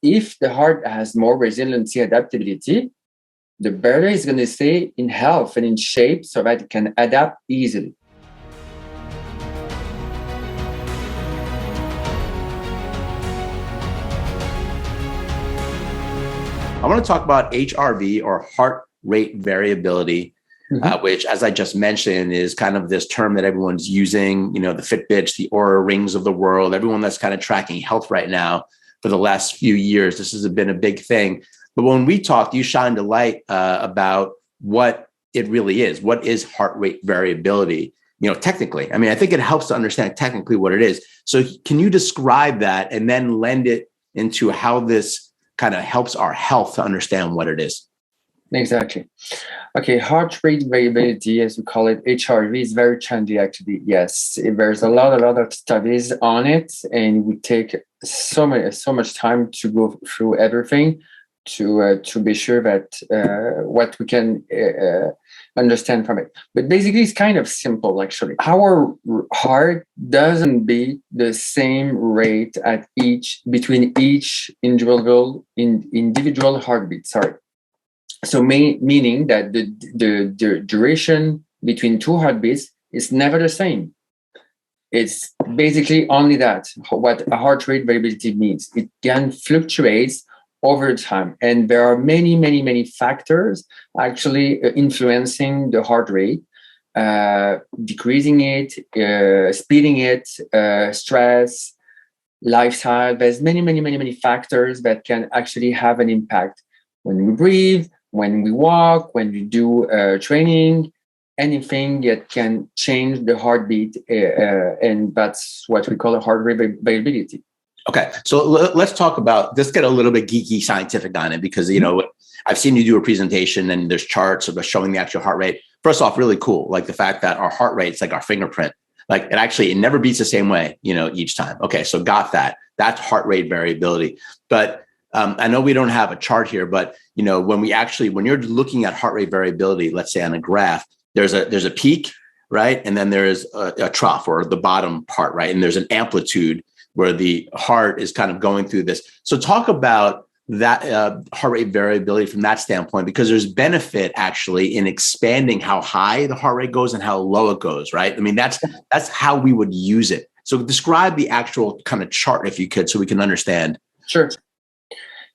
if the heart has more resiliency, adaptability, the better it's going to stay in health and in shape so that it can adapt easily. I want to talk about HRV, or heart rate variability, which, as I just mentioned, is kind of this term that everyone's using, you know, the Fitbits, the Oura Rings of the world, everyone that's kind of tracking health right now for the last few years. This has been a big thing. But when we talked, you shined a light about what it really is. What is heart rate variability? You know, technically, I mean, I think it helps to understand technically what it is. So can you describe that and then lend it into how this kind of helps our health to understand what it is? Exactly. Okay, heart rate variability, as we call it, HRV, is very trendy, actually. Yes, there's a lot of studies on it, and it would take so much time to go through everything to be sure that what we can understand from it. But basically, it's kind of simple, actually. Our heart doesn't beat the same rate at between each individual heartbeat. Sorry. So meaning that the duration between two heartbeats is never the same. It's basically only that, what a heart rate variability means. It can fluctuate over time. And there are many factors actually influencing the heart rate, decreasing it, speeding it, stress, lifestyle. There's many factors that can actually have an impact when we breathe, when we walk, when we do training, anything that can change the heartbeat. And that's what we call a heart rate variability. Okay, so let's talk about, let's get a little bit geeky scientific on it, because, you know, I've seen you do a presentation and there's charts of showing the actual heart rate. First off, really cool. Like the fact that our heart rate's like our fingerprint, like it never beats the same way, you know, each time. Okay, so got that. That's heart rate variability. But I know we don't have a chart here, but, you know, when you're looking at heart rate variability, let's say on a graph, there's a peak, right? And then there's a trough, or the bottom part, right? And there's an amplitude where the heart is kind of going through this. So talk about that heart rate variability from that standpoint, because there's benefit actually in expanding how high the heart rate goes and how low it goes, right? I mean, that's how we would use it. So describe the actual kind of chart, if you could, so we can understand. Sure.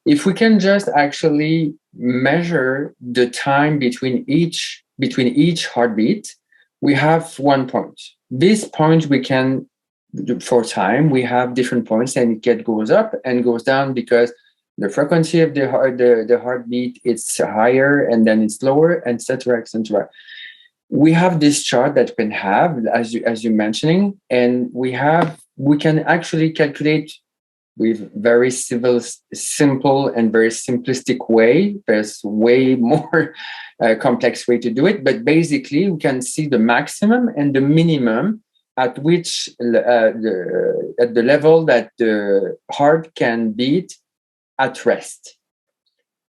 If we can just actually measure the time between each heartbeat, we have one point. This point we can, for time, we have different points, and it goes up and goes down because the frequency of the heartbeat, it's higher and then it's lower, etc., etc. We have this chart that we can have, as you're mentioning, and we can actually calculate with very simple and very simplistic way. There's way more complex way to do it, but basically we can see the maximum and the minimum at which at the level that the heart can beat at rest.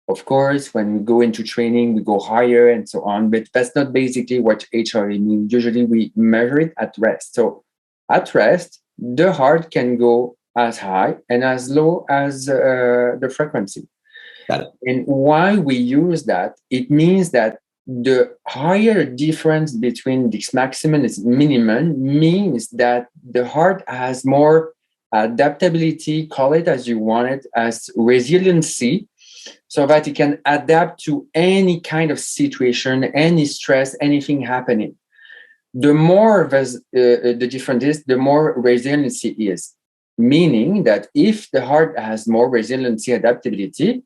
Of course, when we go into training, we go higher and so on, but that's not basically what HRV means. Usually we measure it at rest. So at rest, the heart can go as high and as low as the frequency. Got it. And why we use that, it means that the higher difference between this maximum and minimum means that the heart has more adaptability, call it as you want it, as resiliency, so that it can adapt to any kind of situation, any stress, anything happening. The more the difference is, the more resiliency is. Meaning that if the heart has more resiliency, adaptability,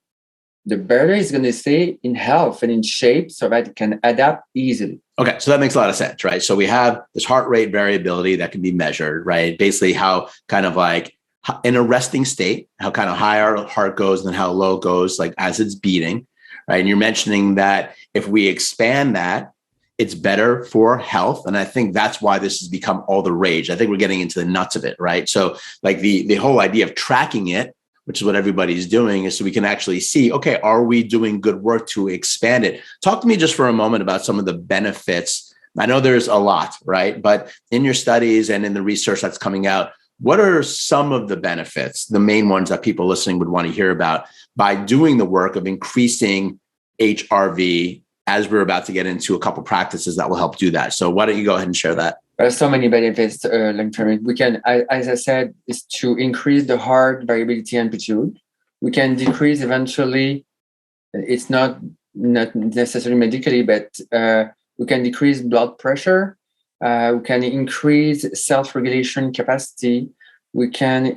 the better it's going to stay in health and in shape so that it can adapt easily. Okay, so that makes a lot of sense, right? So we have this heart rate variability that can be measured, right? Basically how kind of like in a resting state, how kind of high our heart goes and how low it goes, like as it's beating, right? And you're mentioning that if we expand that, it's better for health. And I think that's why this has become all the rage. I think we're getting into the nuts of it, right? So like the whole idea of tracking it, which is what everybody's doing, is so we can actually see, okay, are we doing good work to expand it? Talk to me just for a moment about some of the benefits. I know there's a lot, right? But in your studies and in the research that's coming out, what are some of the benefits, the main ones that people listening would want to hear about by doing the work of increasing HRV, as we're about to get into a couple practices that will help do that? So why don't you go ahead and share that? There are so many benefits long-term. We can, as I said, is to increase the heart variability amplitude. We can decrease eventually, it's not necessarily medically, but we can decrease blood pressure. We can increase self-regulation capacity. We can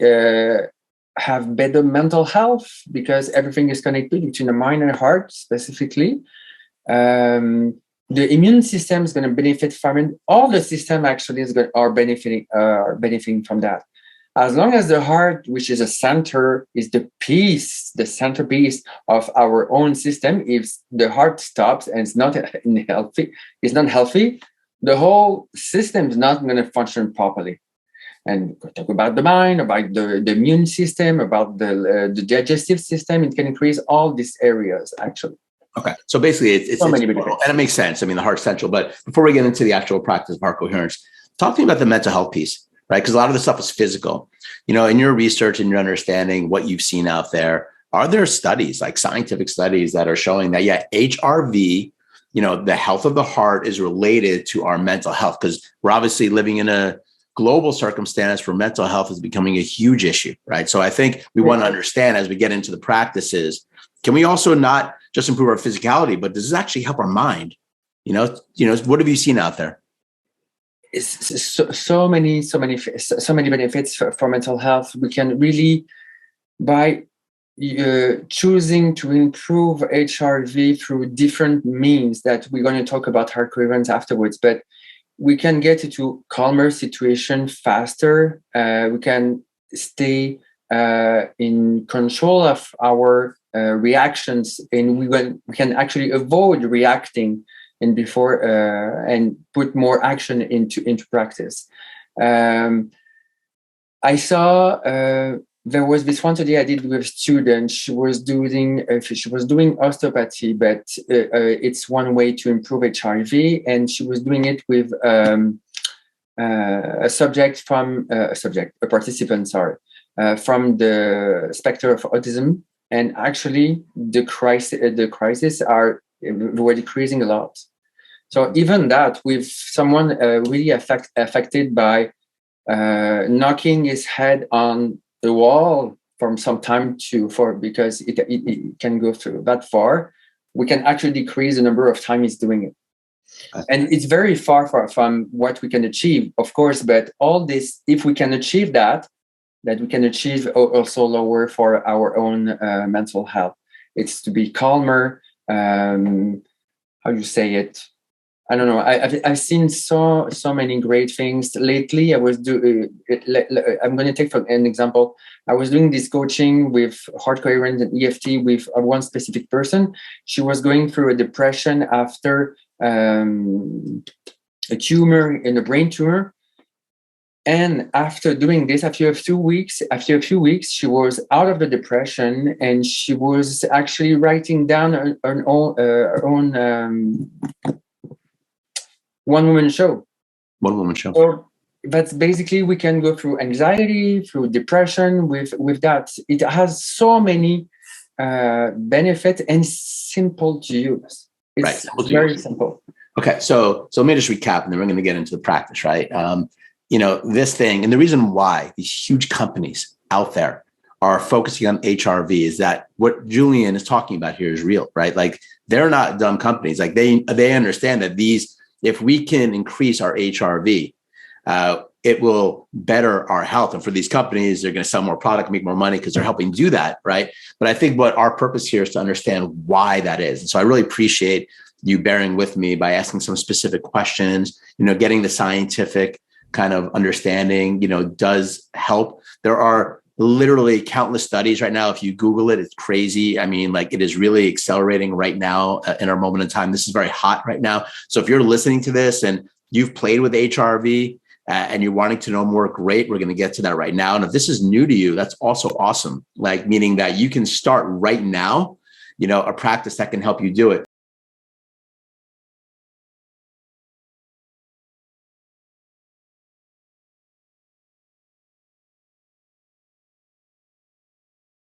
have better mental health because everything is connected between the mind and heart specifically. The immune system is going to benefit from it. All the system actually are benefiting from that. As long as the heart, which is a center, is the centerpiece of our own system. If the heart stops and it's not healthy, the whole system is not going to function properly. And we talk about the mind, about the immune system, about the digestive system. It can increase all these areas actually. Okay. So basically it's so many and it makes sense. I mean, the heart's central, but before we get into the actual practice of heart coherence, talk to me about the mental health piece, right? Because a lot of the stuff is physical. You know, in your research and your understanding, what you've seen out there, are there studies, like scientific studies that are showing that, yeah, HRV, you know, the health of the heart is related to our mental health? Because we're obviously living in a global circumstance where mental health is becoming a huge issue, right? So I think we want to understand as we get into the practices, can we also not just improve our physicality, but does this actually help our mind? You know, what have you seen out there? It's so many benefits for mental health. We can really, by choosing to improve HRV through different means that we're going to talk about heart coherence afterwards, but we can get into calmer situation faster. We can stay in control of our reactions, and we can actually avoid reacting and before and put more action into practice. I saw there was this one study I did with a student. She was doing osteopathy, but it's one way to improve HRV, and she was doing it with a participant, from the spectrum of autism. And actually, the crises were decreasing a lot. So even that, with someone really affected by knocking his head on the wall from some time because it can go through that far, we can actually decrease the number of times he's doing it. And it's very far from what we can achieve, of course, but all this, if we can achieve that we can achieve also lower for our own mental health. It's to be calmer. How you say it? I don't know. I've seen so many great things lately. I'm going to take for an example. I was doing this coaching with heart coherence and EFT with one specific person. She was going through a depression after a tumor, in a brain tumor. And after doing this, after a few weeks, she was out of the depression, and she was actually writing down her own one-woman show. One-woman show. So that's basically, we can go through anxiety, through depression with that. It has so many benefits and simple to use. It's very simple. Okay, so let me just recap, and then we're going to get into the practice, right? This thing, and the reason why these huge companies out there are focusing on HRV is that what Julien is talking about here is real, right? Like, they're not dumb companies. Like, they understand that if we can increase our HRV, it will better our health. And for these companies, they're going to sell more product, make more money because they're helping do that, right? But I think what our purpose here is to understand why that is. And so I really appreciate you bearing with me by asking some specific questions, getting the scientific kind of understanding, does help. There are literally countless studies right now. If you Google it, it's crazy. I mean, like, it is really accelerating right now in our moment in time. This is very hot right now. So if you're listening to this and you've played with HRV and you're wanting to know more, great. We're going to get to that right now. And if this is new to you, that's also awesome. Like, meaning that you can start right now, a practice that can help you do it.